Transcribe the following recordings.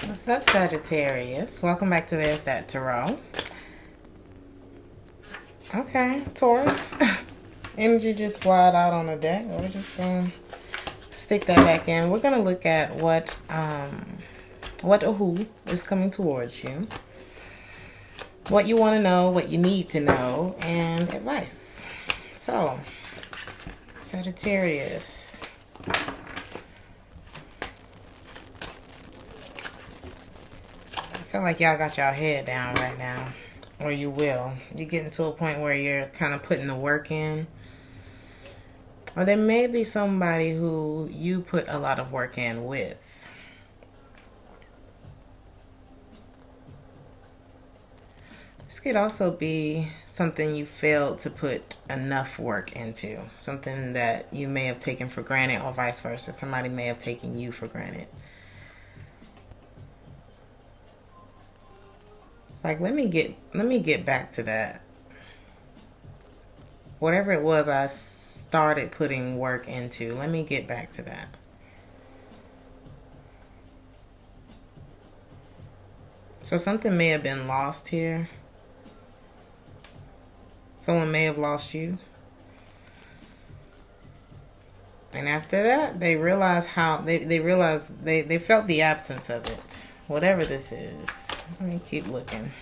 What's up, Sagittarius? Welcome back to Theresthattarot. Okay, Taurus. Energy just flied out on the deck. We're just going to stick that back in. We're going to look at what or who is coming towards you. What you want to know, what you need to know, and advice. So, Sagittarius. I feel like y'all got y'all head down right now. Or you will. You're getting to a point where you're kind of putting the work in. Or there may be somebody who you put a lot of work in with. This could also be something you failed to put enough work into. Something that you may have taken for granted, or vice versa. Somebody may have taken you for granted. It's like, let me get back to that. Whatever it was I started putting work into, let me get back to that. So something may have been lost here. Someone may have lost you. And after that, they realized how they felt the absence of it. Whatever this is. Let me keep looking.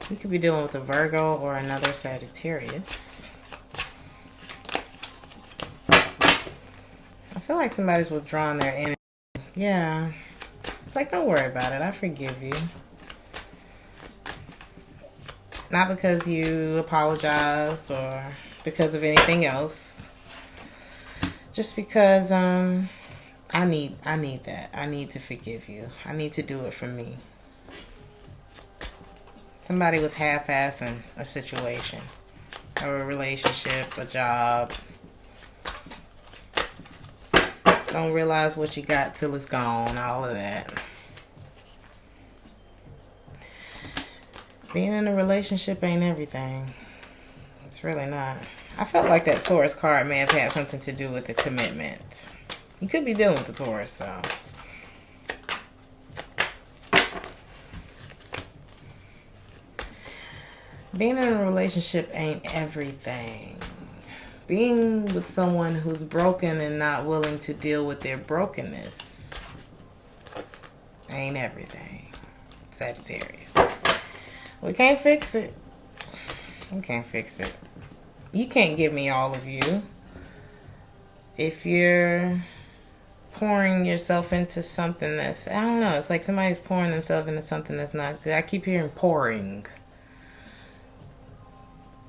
You could be dealing with a Virgo or another Sagittarius. I feel like somebody's withdrawing their energy. Yeah. It's like, don't worry about it. I forgive you. Not because you apologized or because of anything else. Just because I need that. I need to forgive you. I need to do it for me. Somebody was half-assing a situation, or a relationship, a job. Don't realize what you got till it's gone, all of that. Being in a relationship ain't everything. It's really not. I felt like that Taurus card may have had something to do with the commitment. You could be dealing with the Taurus, though. Being in a relationship ain't everything. Being with someone who's broken and not willing to deal with their brokenness ain't everything. Sagittarius. We can't fix it. We can't fix it. You can't give me all of you. If you're pouring yourself into something that's, I don't know, it's like somebody's pouring themselves into something that's not good. I keep hearing pouring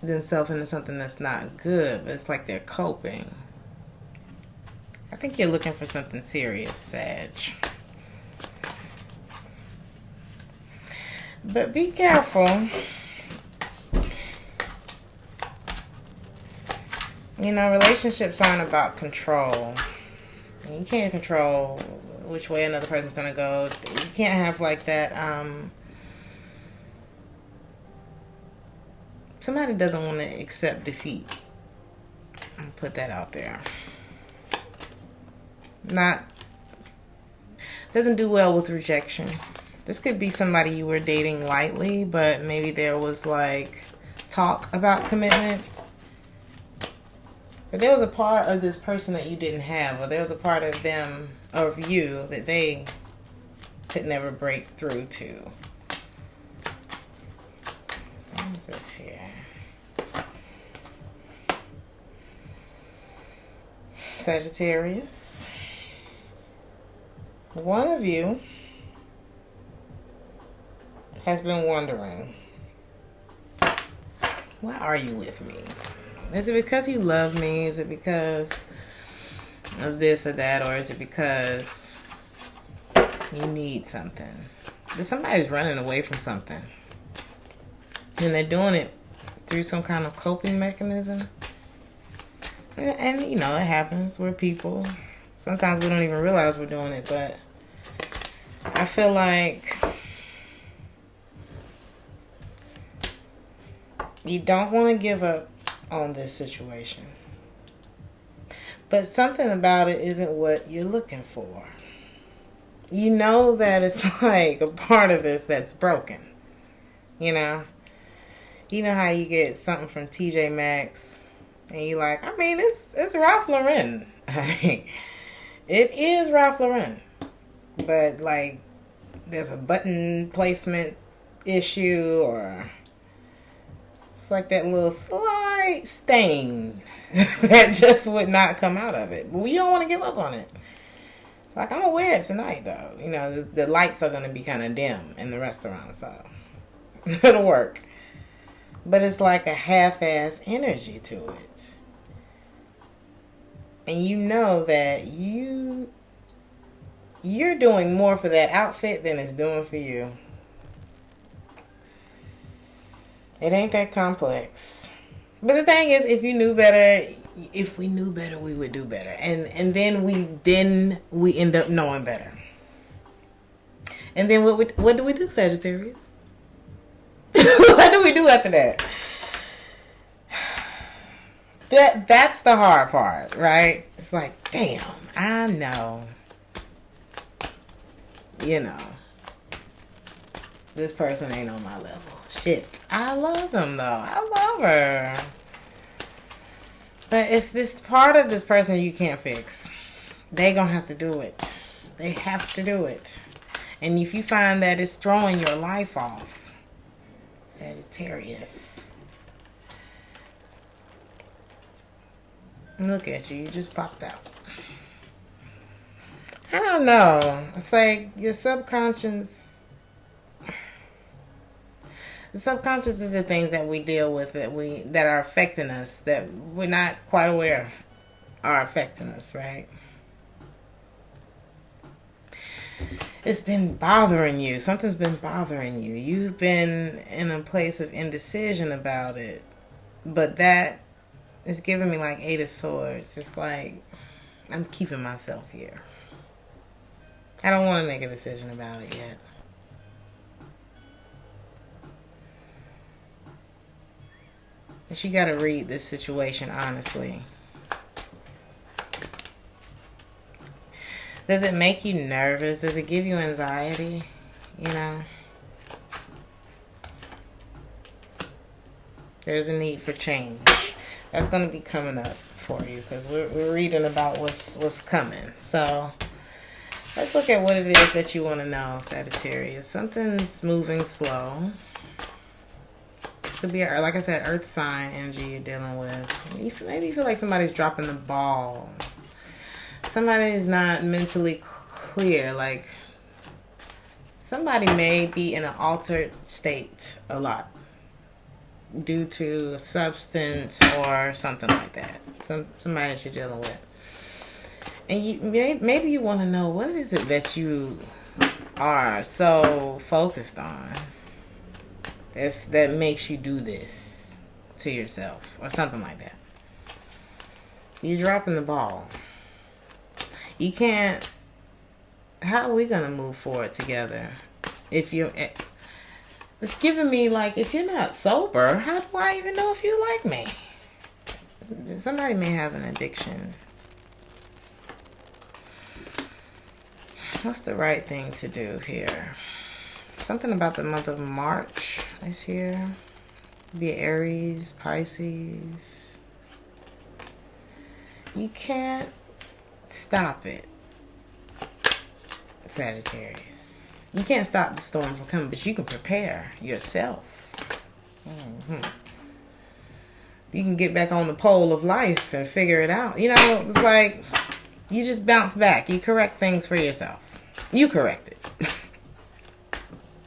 themselves into something that's not good, but it's like they're coping. I think you're looking for something serious, Sag. But be careful. You know, relationships aren't about control. You can't control which way another person's going to go. You can't have like that, somebody doesn't want to accept defeat. I'll put that out there. Doesn't do well with rejection. This could be somebody you were dating lightly, but maybe there was like talk about commitment. But there was a part of this person that you didn't have, or there was a part of them, of you, that they could never break through to. What is this here? Sagittarius. One of you has been wondering, why are you with me? Is it because you love me? Is it because of this or that? Or is it because you need something? Somebody's running away from something. And they're doing it through some kind of coping mechanism. And you know, it happens. We're people. Sometimes we don't even realize we're doing it, but I feel like you don't want to give up on this situation. But something about it isn't what you're looking for. you know that it's like a part of this that's broken. You know how you get something from TJ Maxx and you like, I mean, it's Ralph Lauren. It is Ralph Lauren, but like there's a button placement issue, or it's like that little slight stain that just would not come out of it. But we don't want to give up on it. Like, I'm gonna wear it tonight though. You know, the lights are gonna be kind of dim in the restaurant, so it'll work. But it's like a half-ass energy to it. And you know that you're doing more for that outfit than it's doing for you. It ain't that complex. But the thing is, if we knew better, we would do better. And then we end up knowing better. And then what do we do, Sagittarius? What do we do after that? That's the hard part, right? It's like, damn, I know. You know, this person ain't on my level. Shit, I love them though. I love her. But it's this part of this person you can't fix. They gonna have to do it. They have to do it. And if you find that it's throwing your life off, Sagittarius, look at you. You just popped out. I don't know. It's like your subconscious. The subconscious is the things that we deal with that are affecting us, that we're not quite aware are affecting us, right? It's been bothering you. Something's been bothering you. You've been in a place of indecision about it. But that is giving me like 8 of Swords. It's like, I'm keeping myself here. I don't want to make a decision about it yet. But you got to read this situation honestly. Does it make you nervous? Does it give you anxiety? You know? There's a need for change. That's going to be coming up for you because we're reading about what's coming. So let's look at what it is that you want to know, Sagittarius. Something's moving slow. Could be, like I said, earth sign energy you're dealing with. Maybe you feel like somebody's dropping the ball. Somebody's not mentally clear. Like, somebody may be in an altered state a lot due to a substance or something like that. Somebody that you're dealing with. And maybe you want to know, what is it that you are so focused on that makes you do this to yourself or something like that. You're dropping the ball. You can't. How are we gonna move forward together if you're? It's giving me like, if you're not sober, how do I even know if you like me? Somebody may have an addiction. What's the right thing to do here? Something about the month of March is here. Be Aries, Pisces. You can't stop it, Sagittarius. You can't stop the storm from coming, but you can prepare yourself. You can get back on the pole of life and figure it out. You know, it's like you just bounce back. You correct things for yourself. You correct it.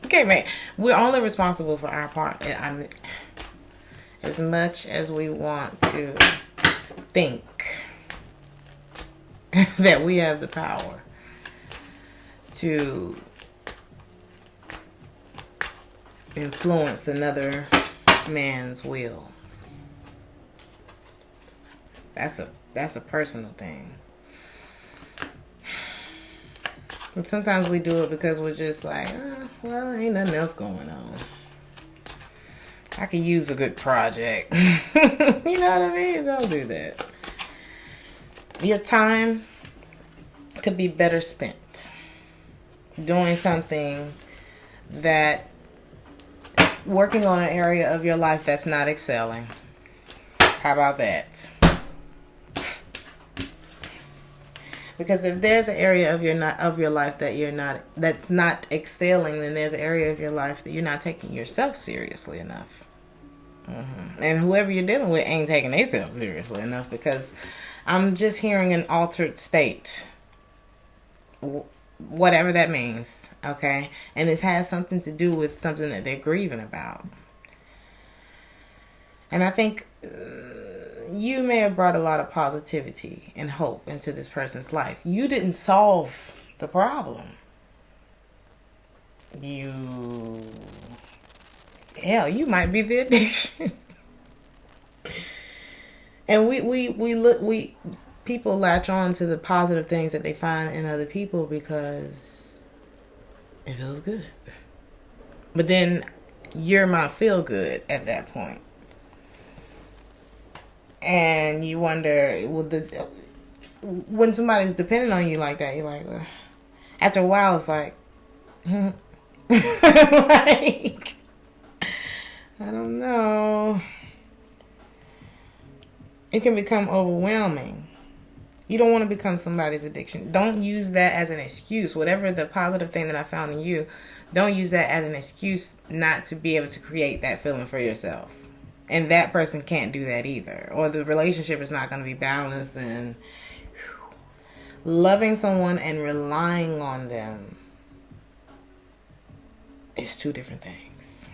Okay, man. We're only responsible for our part. As much as we want to think that we have the power to influence another man's will. That's a personal thing. But sometimes we do it because we're just like, well, ain't nothing else going on. I could use a good project. You know what I mean? Don't do that. Your time could be better spent. doing something that, working on an area of your life that's not excelling. How about that? Because if there's an area of your life that's not excelling, then there's an area of your life that you're not taking yourself seriously enough. And whoever you're dealing with ain't taking themselves seriously enough, because I'm just hearing an altered state. Whatever that means, okay? And this has something to do with something that they're grieving about. And I think you may have brought a lot of positivity and hope into this person's life. You didn't solve the problem. Hell, you might be the addiction. And people latch on to the positive things that they find in other people because it feels good. But then you're my feel good at that point. And you wonder, when somebody's dependent on you like that, you're like, after a while, it's like, like, I don't know. It can become overwhelming. You don't want to become somebody's addiction. Don't use that as an excuse. Whatever the positive thing that I found in you, don't use that as an excuse not to be able to create that feeling for yourself. And that person can't do that either. Or the relationship is not going to be balanced. And loving someone and relying on them is two different things.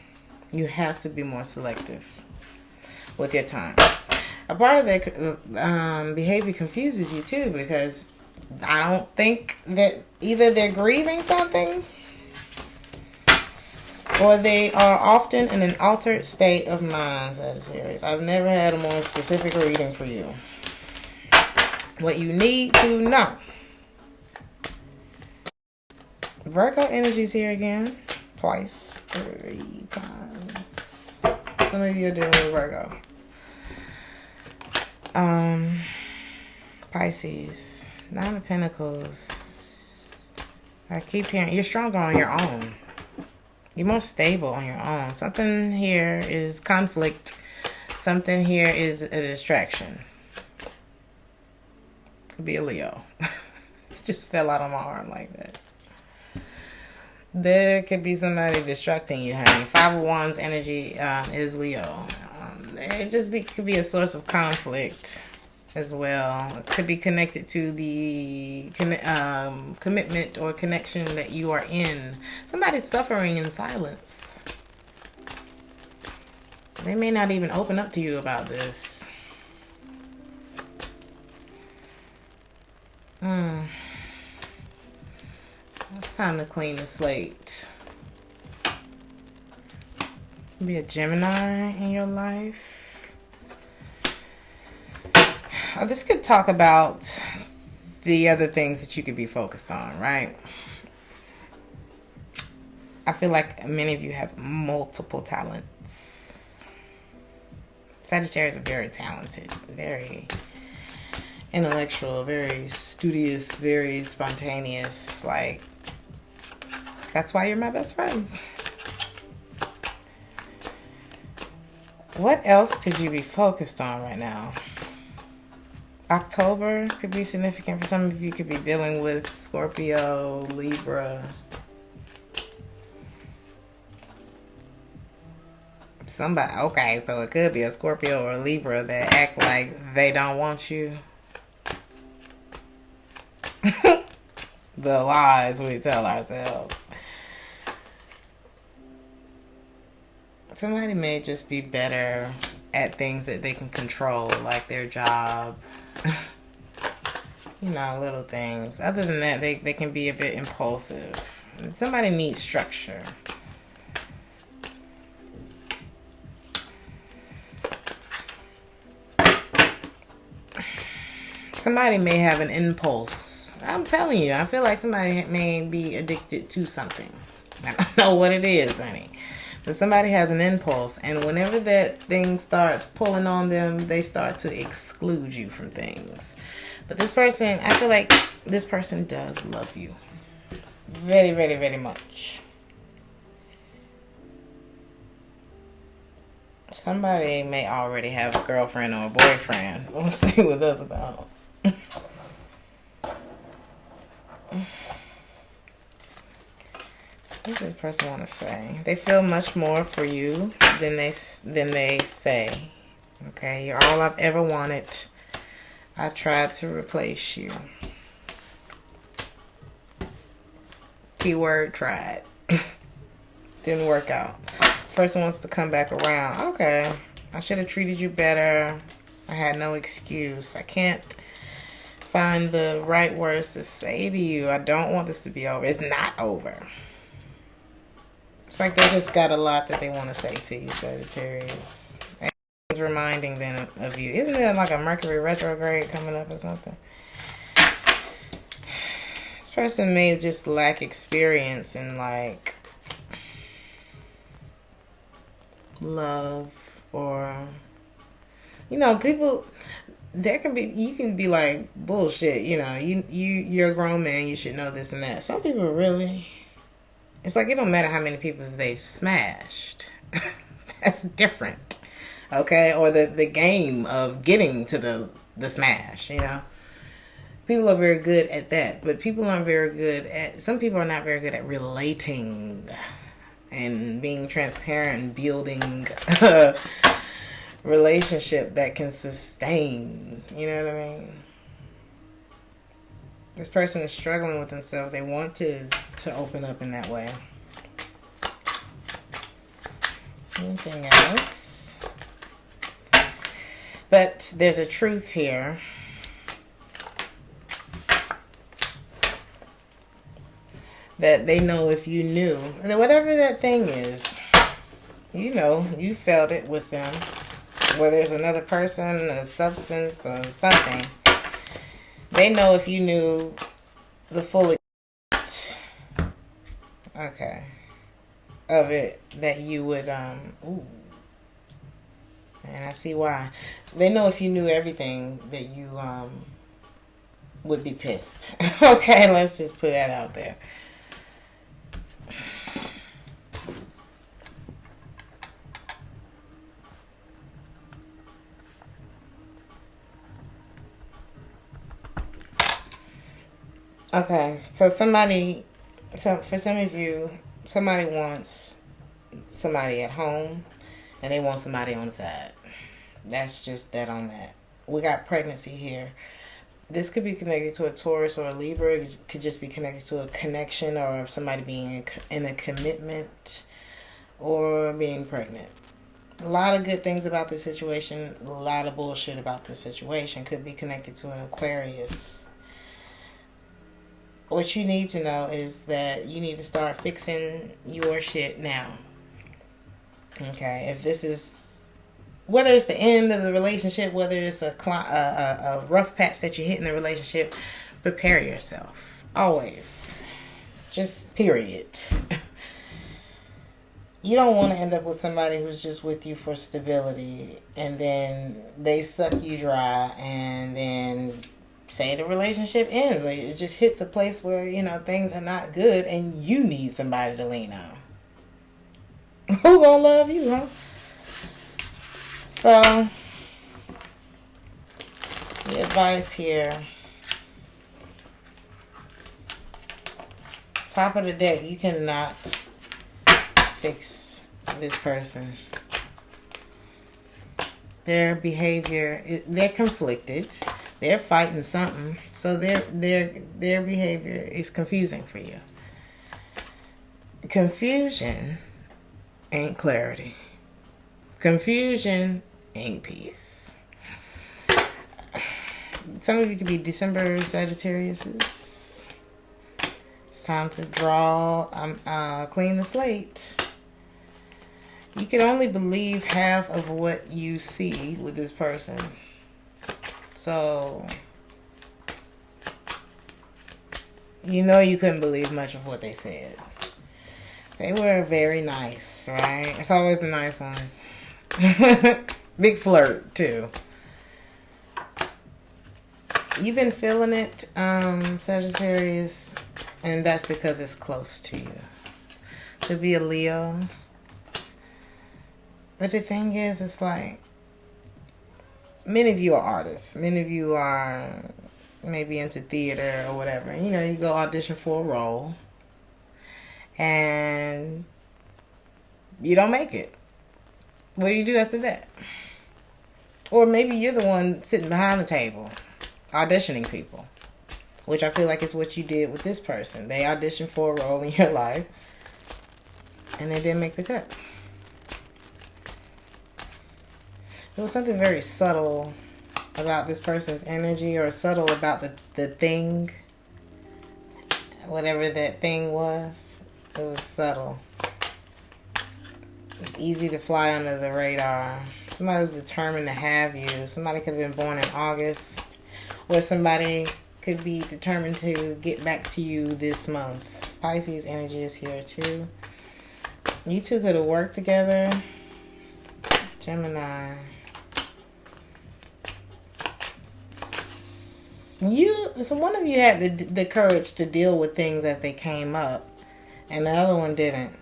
You have to be more selective with your time. A part of their behavior confuses you too, because I don't think that either they're grieving something or they are often in an altered state of mind, Sagittarius. I've never had a more specific reading for you. What you need to know. Virgo energy's here again. Twice. 3 times. Some of you are dealing with Virgo. Pisces. 9 of Pentacles. I keep hearing you're stronger on your own. You're more stable on your own. Something here is conflict. Something here is a distraction. Could be a Leo. It just fell out on my arm like that. There could be somebody distracting you, honey. 5 of Wands energy is Leo. It just could be a source of conflict as well. It could be connected to the commitment or connection that you are in. Somebody's suffering in silence. They may not even open up to you about this. It's time to clean the slate. Be a Gemini in your life. This could talk about the other things that you could be focused on, right? I feel like many of you have multiple talents. Sagittarius are very talented, very intellectual, very studious, very spontaneous. Like, that's why you're my best friends. What else could you be focused on right now? October could be significant for some of you. Could be dealing with Scorpio, Libra. Somebody, okay, so it could be a Scorpio or a Libra that act like they don't want you. The lies we tell ourselves. Somebody may just be better at things that they can control, like their job. You know, little things. Other than that, they can be a bit impulsive. Somebody needs structure. Somebody may have an impulse. I'm telling you, I feel like somebody may be addicted to something. I don't know what it is, honey. But somebody has an impulse, and whenever that thing starts pulling on them, they start to exclude you from things. But this person, I feel like this person does love you Very, very, very much. Somebody may already have a girlfriend or a boyfriend. We'll see what that's about. What does this person want to say? They feel much more for you than they say. Okay, you're all I've ever wanted. I tried to replace you. Keyword tried. Didn't work out. This person wants to come back around. Okay, I should have treated you better. I had no excuse. I can't find the right words to say to you. I don't want this to be over. It's not over. It's like they just got a lot that they want to say to you, Sagittarius. And it's reminding them of you. Isn't there like a Mercury retrograde coming up or something? This person may just lack experience in like love, or you know, people. There can be, you can be like bullshit. You know, you're a grown man. You should know this and that. Some people really. It's like it don't matter how many people they've smashed. That's different. Okay? Or the game of getting to the smash, you know? People are very good at that. But people aren't very good at... Some people are not very good at relating and being transparent and building a relationship that can sustain. You know what I mean? This person is struggling with themselves. They want to open up in that way. Anything else? But there's a truth here. That they know if you knew. Whatever that thing is, you know, you felt it with them. Whether it's another person, a substance, or something. They know if you knew the full extent, okay, of it, that you would, ooh, and I see why. They know if you knew everything that you, would be pissed. Okay, let's just put that out there. Okay, so for some of you, somebody wants somebody at home and they want somebody on the side. That's just that on that. We got pregnancy here. This could be connected to a Taurus or a Libra. It could just be connected to a connection or somebody being in a commitment or being pregnant. A lot of good things about this situation. A lot of bullshit about this situation. Could be connected to an Aquarius. What you need to know is that you need to start fixing your shit now. Okay, if this is, whether it's the end of the relationship, whether it's a rough patch that you hit in the relationship, prepare yourself. Always. Just period. You don't want to end up with somebody who's just with you for stability and then they suck you dry and then say the relationship ends. Like, it just hits a place where, you know, things are not good and you need somebody to lean on. Who gonna love you, huh? So, the advice here. Top of the deck, you cannot fix this person. Their behavior, they're conflicted. They're fighting something. So their behavior is confusing for you. Confusion ain't clarity. Confusion ain't peace. Some of you could be December Sagittariuses. It's time to draw, clean the slate. You can only believe half of what you see with this person. So, you know you couldn't believe much of what they said. They were very nice, right? It's always the nice ones. Big flirt, too. You've been feeling it, Sagittarius. And that's because it's close to you. To be a Leo. But the thing is, it's like, many of you are artists. Many of you are maybe into theater or whatever. You know, you go audition for a role. And you don't make it. What do you do after that? Or maybe you're the one sitting behind the table auditioning people, which I feel like is what you did with this person. They auditioned for a role in your life and they didn't make the cut. There was something very subtle about this person's energy, or subtle about the thing, whatever that thing was. It was subtle. It's easy to fly under the radar. Somebody was determined to have you. Somebody could have been born in August, or somebody could be determined to get back to you this month. Pisces energy is here too. You two could have worked together. Gemini. So one of you had the courage to deal with things as they came up, and the other one didn't.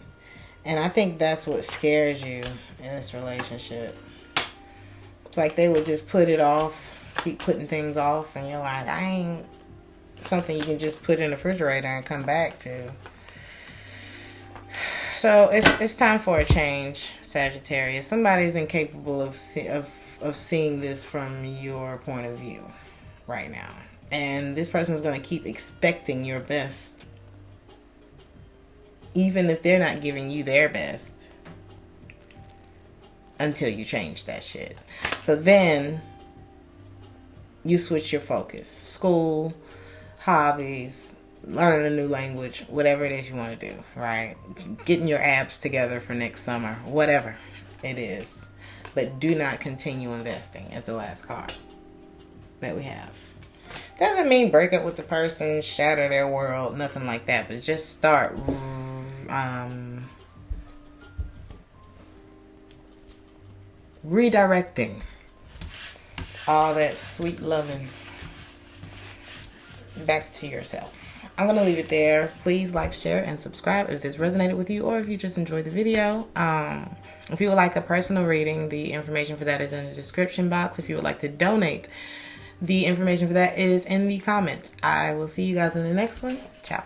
And I think that's what scares you in this relationship. It's like they would just put it off, keep putting things off, and you're like, I ain't something you can just put in the refrigerator and come back to. So it's time for a change, Sagittarius. Somebody's incapable of seeing this from your point of view right now. And this person is going to keep expecting your best, even if they're not giving you their best, until you change that shit. So then you switch your focus. School, hobbies, learning a new language, whatever it is you want to do, right? Getting your abs together for next summer, whatever it is. But do not continue investing as the last card that we have. Doesn't mean break up with the person, shatter their world, nothing like that. But just start redirecting all that sweet loving back to yourself. I'm going to leave it there. Please like, share, and subscribe if this resonated with you, or if you just enjoyed the video. If you would like a personal reading, the information for that is in the description box. If you would like to donate, the information for that is in the comments. I will see you guys in the next one. Ciao.